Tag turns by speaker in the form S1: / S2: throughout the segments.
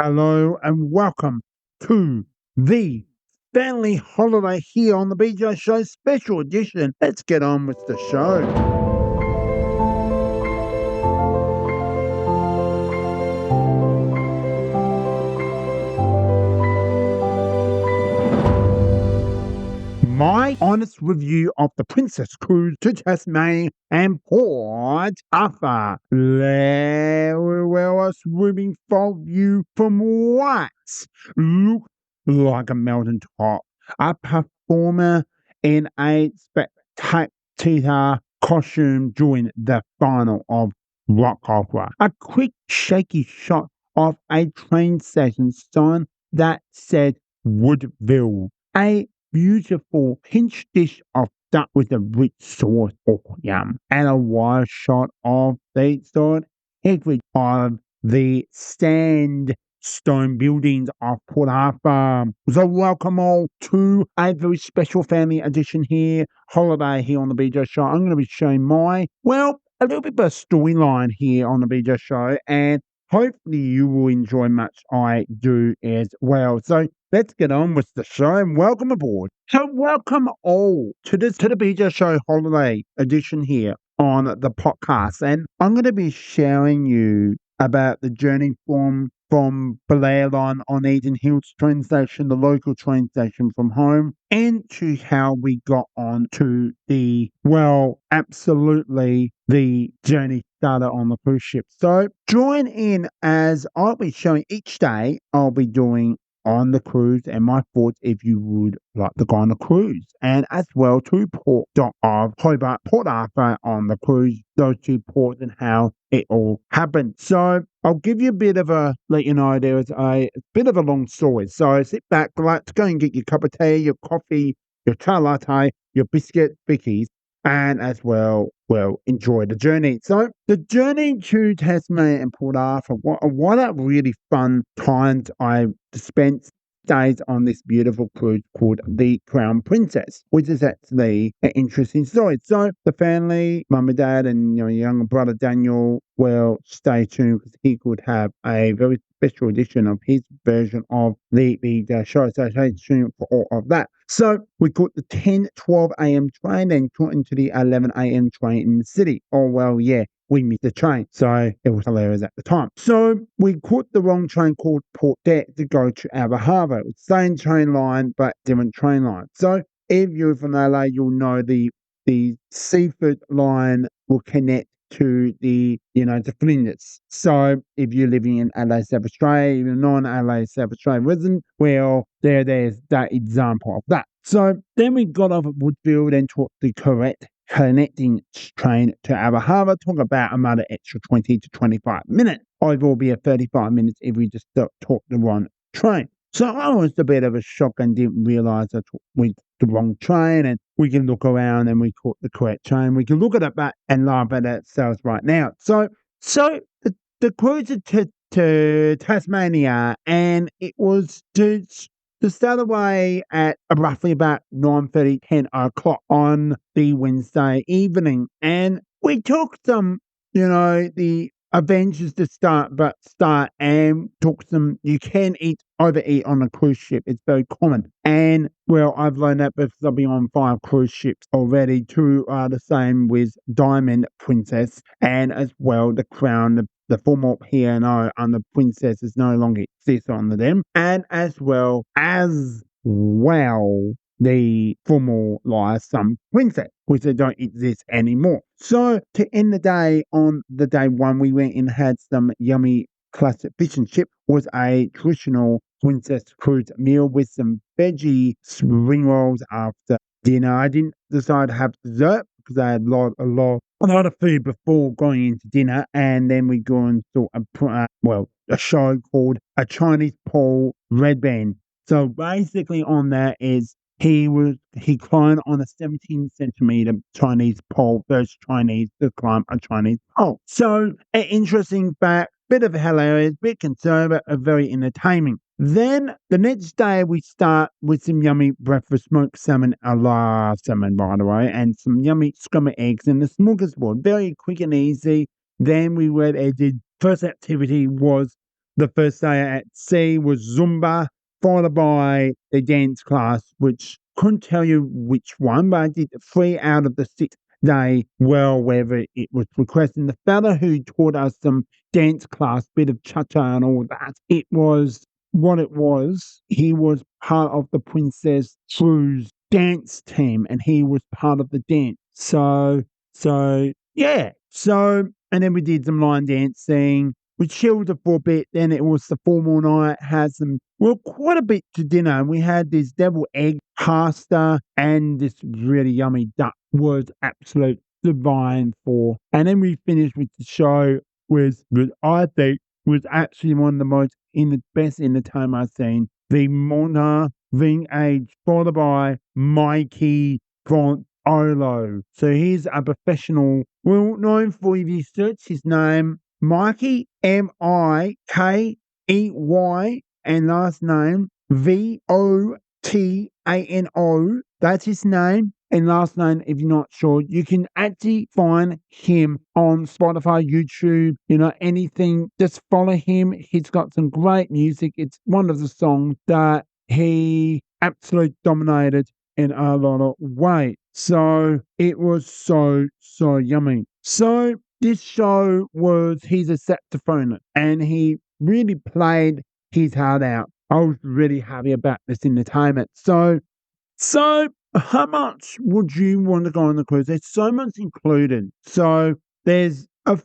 S1: Hello and welcome to the family holiday here on the BJ Show special edition. Let's get on with the show. My honest review of the Princess Cruise to Tasmania and Port Arthur. There was a swimming fog view from what looked like a mountain top. A performer in a spectacular costume during the final of rock opera. A quick shaky shot of a train station sign that said Woodville. A beautiful pinch dish of duck with a rich sauce or yum, and a wide shot of the side headway of the sandstone buildings of Port Arthur. So welcome all to a very special family edition here, holiday here on the BJ Show. I'm going to be showing a little bit of a storyline here on the BJ Show, and hopefully you will enjoy much I do as well. So let's get on with the show and welcome aboard. So welcome all to the BJ Show holiday edition here on the podcast. And I'm going to be sharing you about the journey from Belair Line on Eden Hills train station, the local train station from home, and to how we got on to the journey started on the cruise ship. So join in as I'll be showing each day I'll be doing on the cruise and my thoughts if you would like to go on the cruise, and as well to Port of Hobart, Port Arthur on the cruise, those two ports and how it all happened. So I'll give you a bit of let you know there is a bit of a long story. So sit back, let's go and get your cup of tea, your coffee, your chai latte, your biscuit, bickies, and as well, enjoy the journey. So the journey to Tasmania and Port Arthur, what a really fun times I spent days on this beautiful cruise called the Crown Princess, which is actually an interesting story. So the family, mum and dad, and your younger brother Daniel, stay tuned because he could have a very special edition of his version of the show. So stay tuned for all of that. So we caught the 10:12 a.m. train and got into the 11 a.m. train in the city. We missed the train, so it was hilarious at the time. So we caught the wrong train called Port Deck to go to Albert Harbour. It was the same train line, but different train line. So if you're from LA, you'll know the Seaford line will connect to the Flinders. So if you're living in LA, South Australia, you're non-LA, South Australia resident, there's that example of that. So then we got off at Woodfield and took the correct connecting train to Albert Harbour. Took about another extra 20 to 25 minutes. Overall, be at 35 minutes if we just took the wrong train. So I was a bit of a shock and didn't realise we took the wrong train, and we can look around and we caught the correct train. We can look at it back and laugh at ourselves right now. So the cruise to Tasmania, and it was to start away at roughly about 9:30, 10 o'clock on the Wednesday evening. And we took some, the Avengers to start and took some, you can overeat on a cruise ship. It's very common. And I've learned that because I've been on 5 cruise ships already. 2 are the same with Diamond Princess, and as well the Crown, the former P&O and the princesses no longer exist under them, and as well the former some princess, which they don't exist anymore. So to end the day, on the day 1, we went and had some yummy classic fish and chip. Was a traditional princess cruise meal with some veggie spring rolls after dinner. I didn't decide to have dessert because I had a lot of food before going into dinner, and then we go and saw a show called A Chinese Pole Red Band. So basically on that is he climbed on a 17-centimeter Chinese pole, first Chinese to climb a Chinese pole. So an interesting fact, bit of hilarious, bit concerned, but very entertaining. Then the next day we start with some yummy breakfast, smoked salmon, a la salmon by the way, and some yummy scrambled eggs and the smorgasbord. Very quick and easy. Then we went and did, first activity was the first day at sea was Zumba, followed by the dance class, which couldn't tell you which one, but I did 3 out of the 6 day well, wherever it was requested. And the fella who taught us some dance class, bit of cha-cha and all that, it was what it was. He was part of the Princess Cruise dance team, and he was part of the dance. So yeah. So and then we did some line dancing. We chilled for a bit. Then it was the formal night. Had some quite a bit to dinner. We had this devil egg pasta and this really yummy duck. Was absolute divine for. And then we finished with the show with I think was actually one of the best entertainment I've seen. The Mona Ving Age, followed by Mikey Votano. So he's a professional, well known for, if you search his name, Mikey, Mikey, and last name Votano. That's his name. And last name, if you're not sure, you can actually find him on Spotify, YouTube, anything. Just follow him. He's got some great music. It's one of the songs that he absolutely dominated in a lot of ways. So it was so yummy. So this show he's a saxophonist and he really played his heart out. I was really happy about this entertainment. So how much would you want to go on the cruise? There's so much included. So there's a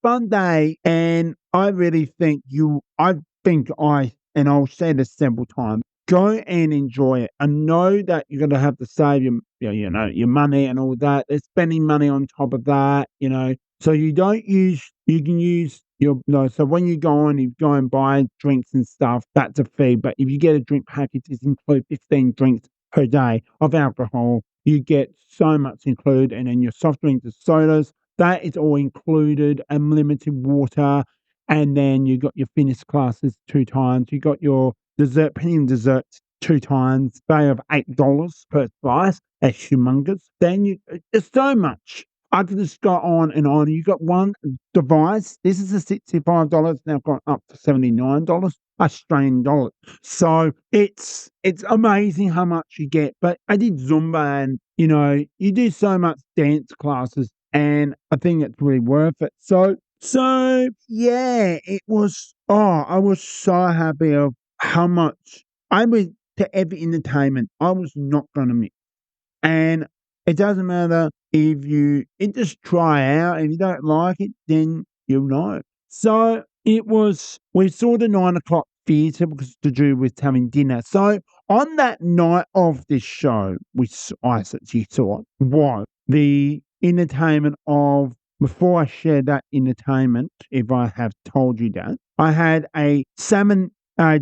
S1: fun day, and I really think and I'll say this several times, go and enjoy it. I know that you're going to have to save your money and all that. There's spending money on top of that, So you can use so when you go and buy drinks and stuff, that's a fee. But if you get a drink package, it includes 15 drinks per day of alcohol. You get so much included, and then your soft drinks and sodas, that is all included, unlimited water, and then you got your finish classes 2 times. You got your premium desserts 2 times, value of $8 per slice. That's humongous. Then there's so much. I could just go on and on. You got one device. This is a $65, now gone up to $79 Australian dollars. So it's amazing how much you get. But I did Zumba, and you do so much dance classes, and I think it's really worth it. So yeah, it was. Oh, I was so happy of how much I went to every entertainment. I was not going to miss. And it doesn't matter if just try out. If you don't like it, then you'll know. So we saw the 9 o'clock theatre because to do with having dinner. So on that night of this show, which I actually saw, was the entertainment of, before I share that entertainment, if I have told you that, I had a salmon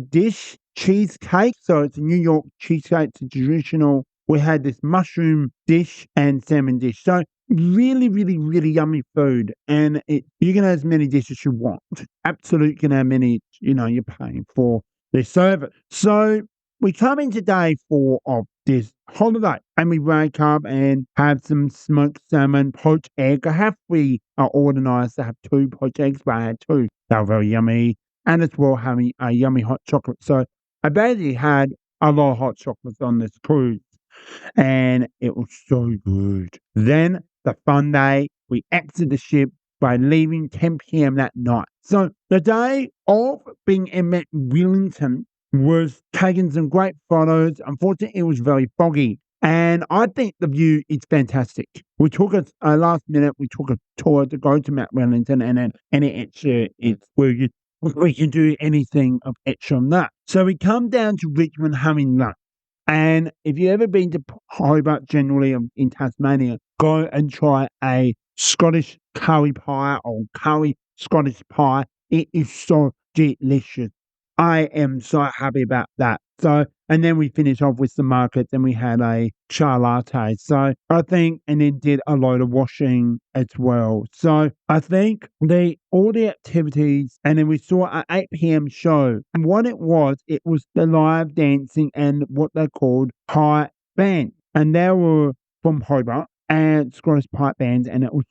S1: dish, cheesecake. So it's a New York cheesecake, it's a traditional. We had this mushroom dish and salmon dish. So really, really, really yummy food. And you can have as many dishes as you want. Absolutely, you can have many, you're paying for the service. So we come into day 4 of this holiday, and we wake up and have some smoked salmon, poached egg. We are organised to have 2 poached eggs, but I had 2. They were very yummy. And as well, having a yummy hot chocolate. So I basically had a lot of hot chocolates on this cruise, and it was so good. Then the fun day, we exit the ship by leaving 10 p.m. that night. So the day of being in Mount Wellington was taking some great photos. Unfortunately, it was very foggy, and I think the view is fantastic. We took a last minute. We took a tour to go to Mount Wellington, and it's where we can do anything of extra on that. So we come down to Richmond having lunch. And if you've ever been to Hobart, generally in Tasmania, go and try a Scottish curry pie or curry Scottish pie. It is so delicious. I am so happy about that. So, and then we finish off with the markets, and we had a chai latte. So I think, and then did a load of washing as well. So I think all the activities, and then we saw an 8 p.m. show. And what it was the live dancing and what they called high band. And they were from Hobart, and Scottish pipe bands, and it was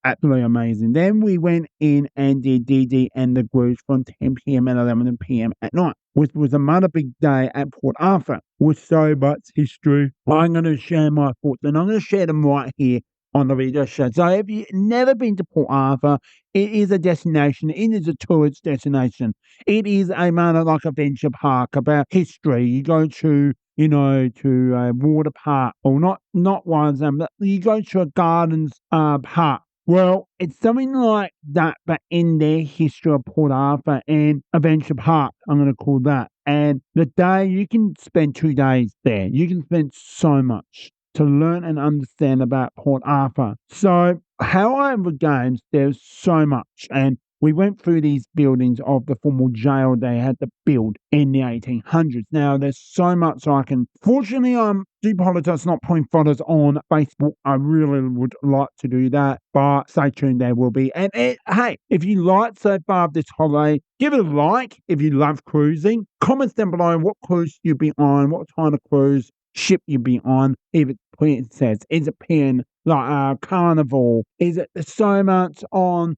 S1: absolutely amazing. Then we went in and did DD and the Grooves from 10 p.m. and 11 p.m. at night, which was another big day at Port Arthur with so much history. I'm going to share my thoughts, and I'm going to share them right here on the video show. So if you've never been to Port Arthur, it is a destination. It is a tourist destination. It is a like adventure park about history. You go to to a water park, or not one, but you go to a gardens park. Well, it's something like that, but in their history of Port Arthur and Adventure Park, I'm going to call that. And the day, you can spend 2 days there. You can spend so much to learn and understand about Port Arthur. So, how I the games, there's so much. And we went through these buildings of the former jail they had to build in the 1800s. Now, there's so much I can. Fortunately, I do apologize not putting photos on Facebook. I really would like to do that, but stay tuned, there will be. And hey, if you like so far of this holiday, give it a like if you love cruising. Comments down below what cruise you'll be on, what kind of cruise ship you'll be on, if it's princess, is it pen, like carnival, is it so much on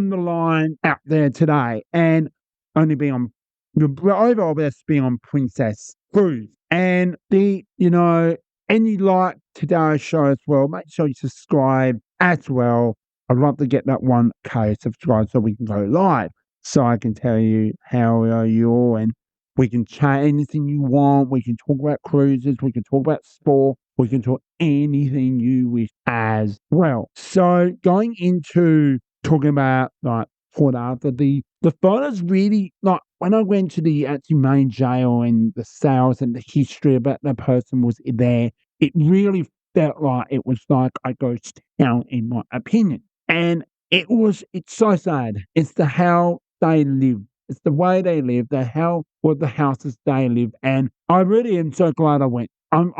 S1: the line out there today, and only be on overall best be on Princess Cruise. And and you like today's show as well, make sure you subscribe as well. I'd love to get that 1K subscribe so we can go live, so I can tell you how you're, and we can chat anything you want. We can talk about cruises, we can talk about sport, we can talk anything you wish as well. So going into talking about like Port Arthur, the photos really, like when I went to the actual main jail and the cells and the history about the person was there, it really felt like it was like a ghost town in my opinion. And it's so sad. It's the how they live. It's the way they live, what the houses they live. And I really am so glad I went. I'm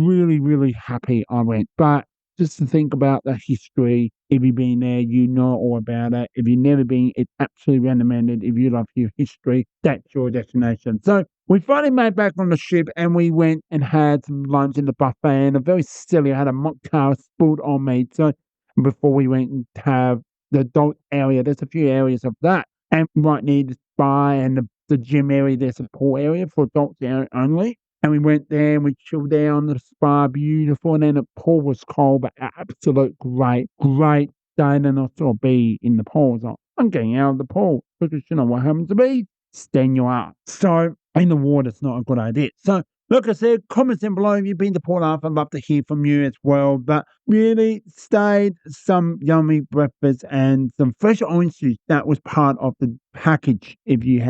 S1: really, really happy I went. But just to think about the history, if you've been there, you know all about it. If you've never been, it's absolutely recommended. If you love your history, that's your destination. So we finally made back on the ship, and we went and had some lunch in the buffet. And a very silly, I had a mocktail spilled on me. So before we went and have the adult area, there's a few areas of that. And right near the spa and the gym area, there's a pool area for adults only. And we went there and we chilled there on the spa, beautiful. And then the pool was cold, but absolute great day. Then I saw a bee in the pool. I was like, I'm getting out of the pool because you know what happens to bees? Sting you up. So in the water, it's not a good idea. So like I said, comments down below if you've been to Port Arthur. I'd love to hear from you as well. But really stayed some yummy breakfast and some fresh orange juice. That was part of the package if you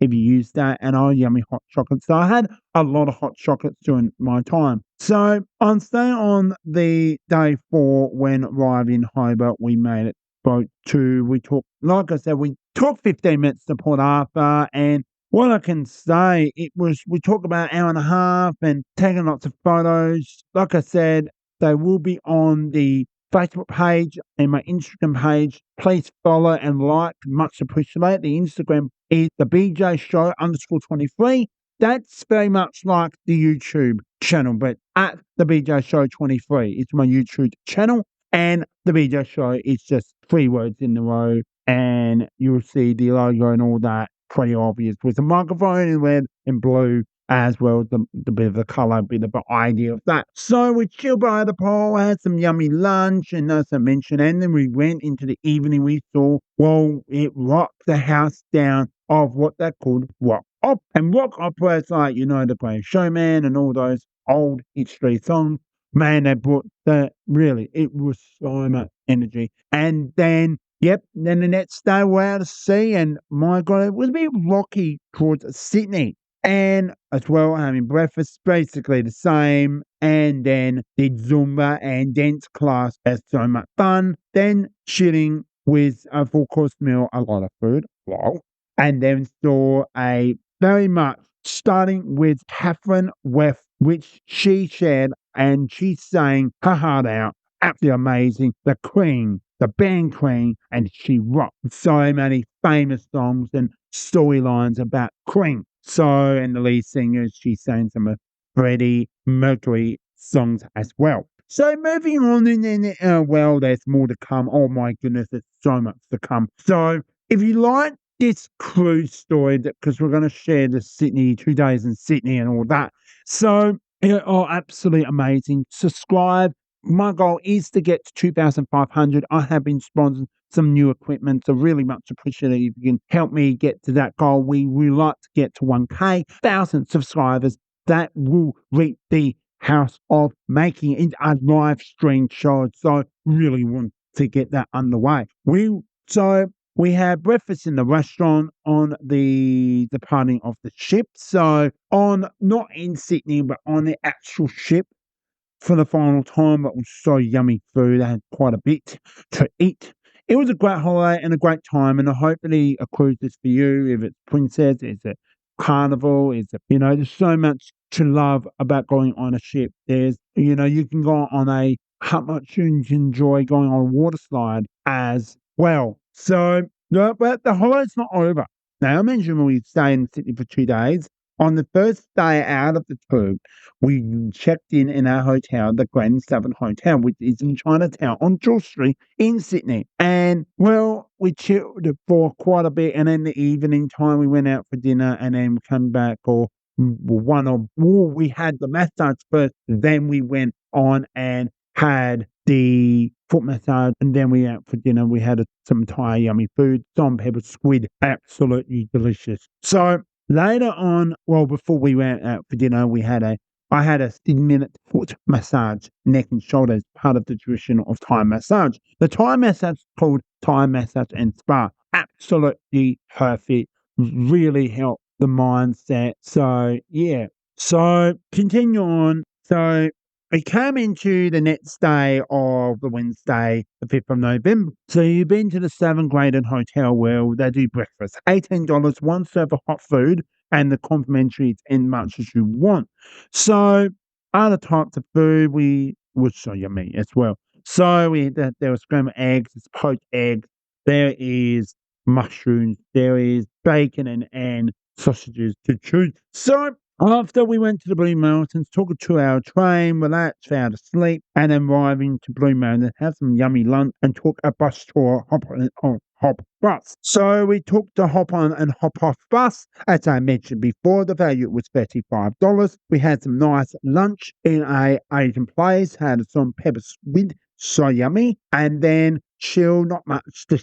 S1: used that, and our yummy hot chocolate. So I had a lot of hot chocolates during my time. So on staying on the day 4 when arriving in Hobart, we made it boat 2. We took, like I said, we took 15 minutes to Port Arthur, and what I can say, we talked about an hour and a half and taking lots of photos. Like I said, they will be on the Facebook page and my Instagram page. Please follow and like, much appreciated. The Instagram is the BJ Show _23. That's very much like the YouTube channel, but at the BJ Show 23 is my YouTube channel, and the BJ Show is just 3 words in a row, and you'll see the logo and all that. Pretty obvious with the microphone in red and blue, as well as the bit of the colour, bit of the idea of that. So we chilled by the pool, had some yummy lunch, and as I mentioned, and then we went into the evening. We saw, well, it rocked the house down of what they called rock opera. And rock opera is like, the Great Showman and all those old history songs. Man, they brought it was so much energy. And then then the next day we're out to sea, and my God, it was a bit rocky towards Sydney. And as well, having breakfast, basically the same. And then did Zumba and dance class. That's so much fun. Then chilling with a 4-course meal, a lot of food. Wow. And then saw a very much starting with Catherine Weth, which she shared, and she's saying her heart out. Absolutely amazing. The Queen. The band Queen, and she rocked so many famous songs and storylines about Queen. So, and the lead singer, she sang some of Freddie Mercury songs as well. So moving on, and then well, there's more to come. Oh my goodness, there's so much to come. So if you like this cruise story, because we're going to share the Sydney 2 days in Sydney and all that, so oh, absolutely amazing. Subscribe. My goal is to get to 2,500. I have been sponsoring some new equipment, so really much appreciated if you can help me get to that goal. We like to get to 1K, 1,000 subscribers. That will reach the house of making it a live stream show. So really want to get that underway. We had breakfast in the restaurant on the departing of the ship. So on not in Sydney, but on the actual ship for the final time. It was so yummy food. I had quite a bit to eat. It was a great holiday and a great time, and I hopefully a cruise is for you. If it's Princess, is it Carnival? Is it, there's so much to love about going on a ship. There's, you can go on how much you enjoy going on a water slide as well. So, no, but the holiday's not over. Now, I mentioned we stay in Sydney for 2 days. On the first day out of the tour, we checked in our hotel, the Grand Southern Hotel, which is in Chinatown on George Street in Sydney. And, well, we chilled for quite a bit. And in the evening time, we went out for dinner and then come back we had the massage first. Then we went on and had the foot massage, and then we went out for dinner. We had some Thai yummy food, salt and pepper squid, absolutely delicious. So later on, well, before we went out for dinner, I had a 10-minute foot massage, neck and shoulders, part of the tradition of Thai massage. The Thai massage is called Thai Massage and Spa. Absolutely perfect. Really helped the mindset. So, yeah. So, continue on. So, we came into the next day of the Wednesday, the 5th of November. So you've been to the 7-graded hotel where they do breakfast. $18, one serve of hot food, and the complimentary is as much as you want. So other types of food was so yummy as well. So there were scrambled eggs, there's poached eggs, there is mushrooms, there is bacon and sausages to choose. So after we went to the Blue Mountains, took a 2-hour train, relaxed, found asleep, and then arriving to Blue Mountains, had some yummy lunch, and took a bus tour, hop bus. So we took the hop on and hop off bus. As I mentioned before, the value was $35. We had some nice lunch in a Asian place, had some pepper squid, so yummy, and then chill, not much to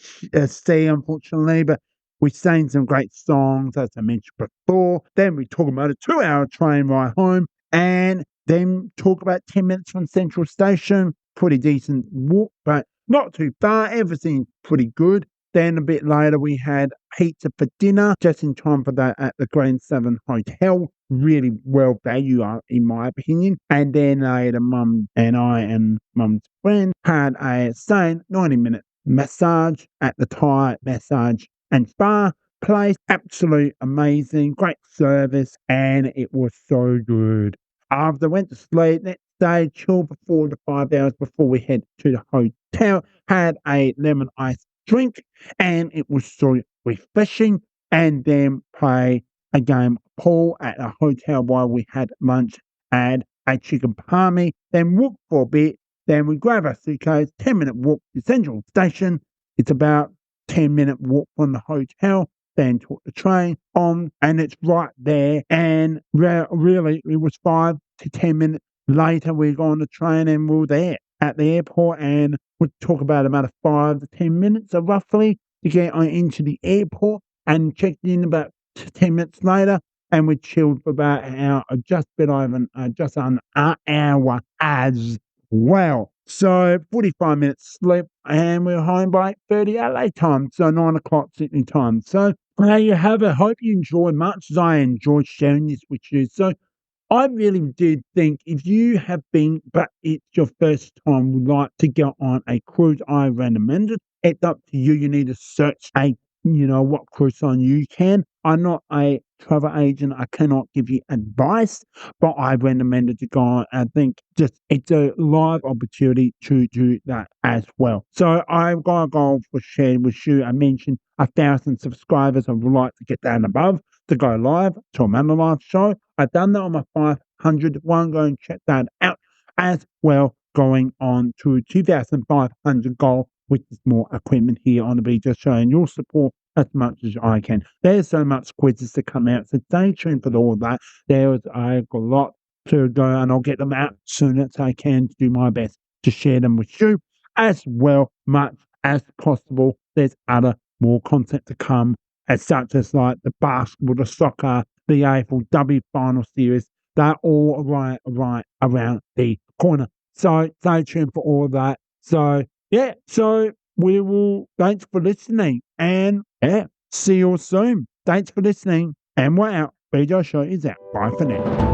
S1: see, unfortunately, but we sang some great songs, as I mentioned before. Then we talk about a 2-hour train ride home, and then talk about 10 minutes from Central Station. Pretty decent walk, but not too far. Everything's pretty good. Then a bit later, we had pizza for dinner, just in time for that at the Grand Southern Hotel. Really well valued, in my opinion. And then later, Mum and I and Mum's friend had a same 90-minute massage at the Thai massage and spa place. Absolutely amazing, great service, and it was so good. After went to sleep, next day, chill for 4 to 5 hours before we head to the hotel. Had a lemon ice drink, and it was so refreshing. And then play a game of pool at a hotel while we had lunch. Had a chicken palmy, then walk for a bit. Then we grab our suitcase, 10-minute walk to Central Station. It's about 10-minute walk from the hotel, then took the train on, and it's right there. And really, it was 5 to 10 minutes later, we got on the train and we were there at the airport, and we talk about a 5 to 10 minutes, roughly, to get into the airport, and checked in about 10 minutes later, and we chilled for about an hour, just under an hour as well. So 45 minutes sleep, and we're home by 8:30 LA time, so 9 o'clock Sydney time. So there you have it. Hope you enjoyed much as I enjoyed sharing this with you. So I really did think if you have been, but it's your first time, would like to go on a cruise, I recommend it. It's up to you. You need to search what cruise line you can. I'm not a travel agent. I cannot give you advice, but I recommend it to go on. I think it's a live opportunity to do that as well. So I've got a goal for sharing with you. I mentioned 1,000 subscribers. I would like to get that and above to go live to another live show. I've done that on my 500 one. Go and check that out as well. going on to 2,500 goal, which is more equipment here on the BJ Show, and you'll support as much as I can. There's so much quizzes to come out, so stay tuned for all that. I've got a lot to go, and I'll get them out as soon as I can to do my best to share them with you as well, much as possible. There's more content to come, as such as like the basketball, the soccer, the AFLW final series. They're all right around the corner. So stay tuned for all of that. So yeah, so thanks for listening, and yeah, see you all soon. Thanks for listening, and we're out. BJ Show is out. Bye for now.